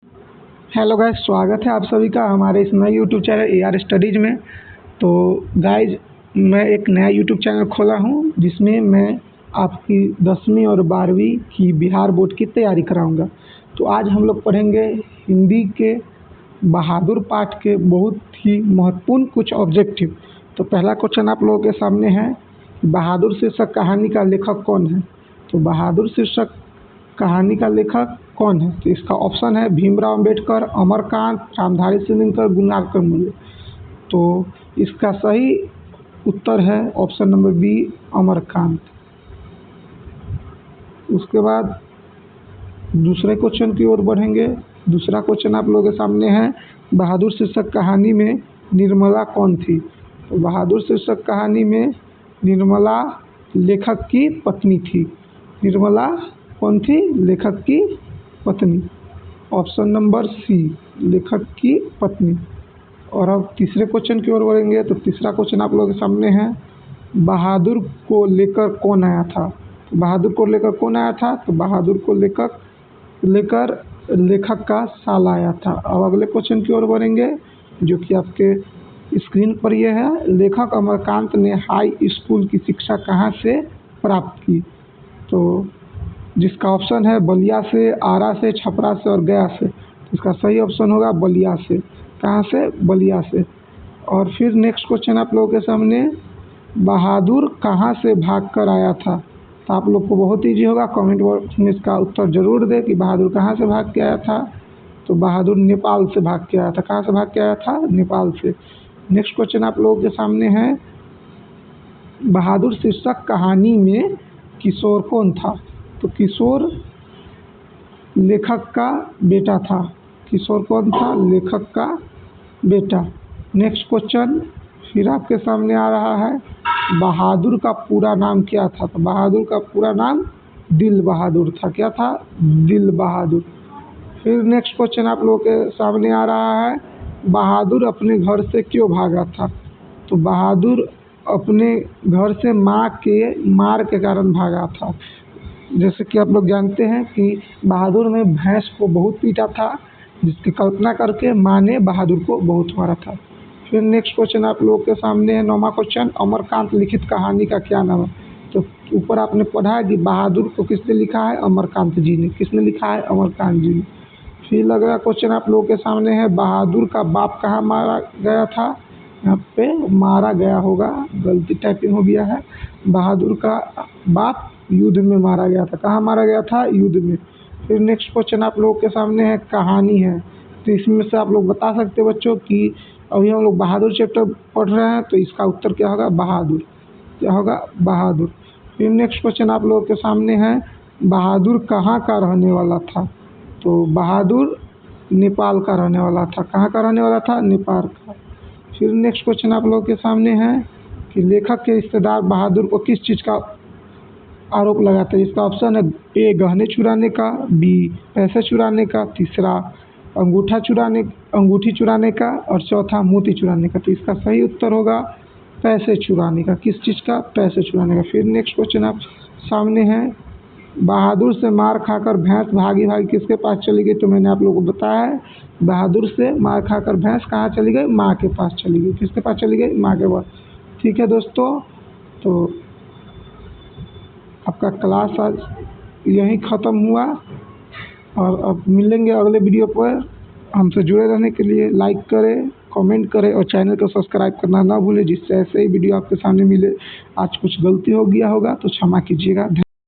Hello guys, स्वागत है आप सभी का हमारे इस नए यूट्यूब चैनल AR स्टडीज़ में। तो गाइस, मैं एक नया यूट्यूब चैनल खोला हूं जिसमें मैं आपकी 10वीं और 12वीं की बिहार बोर्ड की तैयारी कराऊंगा। तो आज हम लोग पढ़ेंगे हिंदी के बहादुर पाठ के बहुत ही महत्वपूर्ण कुछ ऑब्जेक्टिव। तो पहला क्वेश्चन आप लोगों के सामने है, बहादुर शीर्षक कहानी का लेखक कौन है। तो बहादुर शीर्षक कहानी का लेखक कौन है। तो इसका ऑप्शन है भीमराव अंबेडकर, अमरकांत, रामधारी सिंह, गुणनाकर मूल्य। तो इसका सही उत्तर है ऑप्शन नंबर बी, अमरकांत। उसके बाद दूसरे क्वेश्चन की ओर बढ़ेंगे। दूसरा क्वेश्चन आप लोगों के सामने है, बहादुर शीर्षक कहानी में निर्मला कौन थी। तो बहादुर शीर्षक कहानी में निर्मला लेखक की पत्नी थी। निर्मला कौन थी, लेखक की पत्नी। ऑप्शन नंबर सी, लेखक की पत्नी। और अब तीसरे क्वेश्चन की ओर बढ़ेंगे। तो तीसरा क्वेश्चन आप लोगों के सामने है, बहादुर को लेकर कौन आया था। तो बहादुर को लेकर कौन आया था। तो बहादुर को लेकर लेखक का साला आया था। अब अगले क्वेश्चन की ओर बढ़ेंगे जो कि आपके स्क्रीन पर ये है, लेखक अमरकांत ने हाई स्कूल की शिक्षा कहाँ से प्राप्त की। तो जिसका ऑप्शन है बलिया से, आरा से, छपरा से और गया से। तो इसका सही ऑप्शन होगा बलिया से। कहाँ से, बलिया से। और फिर नेक्स्ट क्वेश्चन आप लोगों के सामने, बहादुर कहाँ से भाग कर आया था। तो आप लोग को बहुत ईजी होगा, कमेंट बॉक्स में इसका उत्तर जरूर दें कि बहादुर कहाँ से भाग के आया था। तो बहादुर नेपाल से भाग के आया था। कहाँ से भाग के आया था, नेपाल से। नेक्स्ट क्वेश्चन आप लोगों के सामने है, बहादुर शीर्षक कहानी में किशोर कौन था। तो किशोर लेखक का बेटा था। किशोर कौन था, लेखक का बेटा। नेक्स्ट क्वेश्चन फिर आपके सामने आ रहा है, बहादुर का पूरा नाम क्या था। तो बहादुर का पूरा नाम दिल बहादुर था। क्या था, दिल बहादुर। फिर नेक्स्ट क्वेश्चन आप लोगों के सामने आ रहा है, बहादुर अपने घर से क्यों भागा था। तो बहादुर अपने घर से माँ के मार के कारण भागा था। जैसे कि आप लोग जानते हैं कि बहादुर ने भैंस को बहुत पीटा था, जिसकी कल्पना करके माँ ने बहादुर को बहुत मारा था। फिर नेक्स्ट क्वेश्चन आप लोगों के सामने है, 9वां क्वेश्चन, अमरकांत लिखित कहानी का क्या नाम है। तो ऊपर आपने पढ़ा है कि बहादुर को किसने लिखा है, अमरकांत जी ने। किसने लिखा है, अमरकांत जी ने। फिर अगला क्वेश्चन आप लोगों के सामने है, बहादुर का बाप कहाँ मारा गया था। यहाँ पे मारा गया होगा, गलती टाइपिंग हो गया है। बहादुर का बाप युद्ध में मारा गया था। कहाँ मारा गया था, युद्ध में। फिर नेक्स्ट क्वेश्चन आप लोगों के सामने है, कहानी है। तो इसमें से आप लोग बता सकते हैं बच्चों कि अभी हम लोग बहादुर चैप्टर पढ़ रहे हैं, तो इसका उत्तर क्या होगा, बहादुर। क्या होगा, बहादुर। फिर नेक्स्ट क्वेश्चन आप लोगों के सामने है, बहादुर कहाँ का रहने वाला था। तो बहादुर नेपाल का रहने वाला था। कहाँ का रहने वाला था, नेपाल का। फिर नेक्स्ट क्वेश्चन आप लोगों के सामने है कि लेखक के रिश्तेदार बहादुर को किस चीज़ का आरोप लगाते हैं। इसका ऑप्शन है ए, गहने चुराने का, बी, पैसे चुराने का, तीसरा अंगूठी चुराने का और चौथा मोती चुराने का। तो इसका सही उत्तर होगा पैसे चुराने का। किस चीज़ का, पैसे चुराने का। फिर नेक्स्ट क्वेश्चन आप सामने है, बहादुर से मार खाकर भैंस भागी भागी किसके पास चली गई। तो मैंने आप लोगों को बताया है, बहादुर से मार खाकर भैंस कहाँ चली गई, माँ के पास चली गई। किसके पास चली गई, माँ के पास। ठीक है दोस्तों, तो आपका क्लास आज यहीं ख़त्म हुआ और अब मिलेंगे अगले वीडियो पर। हमसे जुड़े रहने के लिए लाइक करें, कमेंट करें और चैनल को सब्सक्राइब करना ना भूलें, जिससे ऐसे ही वीडियो आपके सामने मिले। आज कुछ गलती हो गया होगा तो क्षमा कीजिएगा।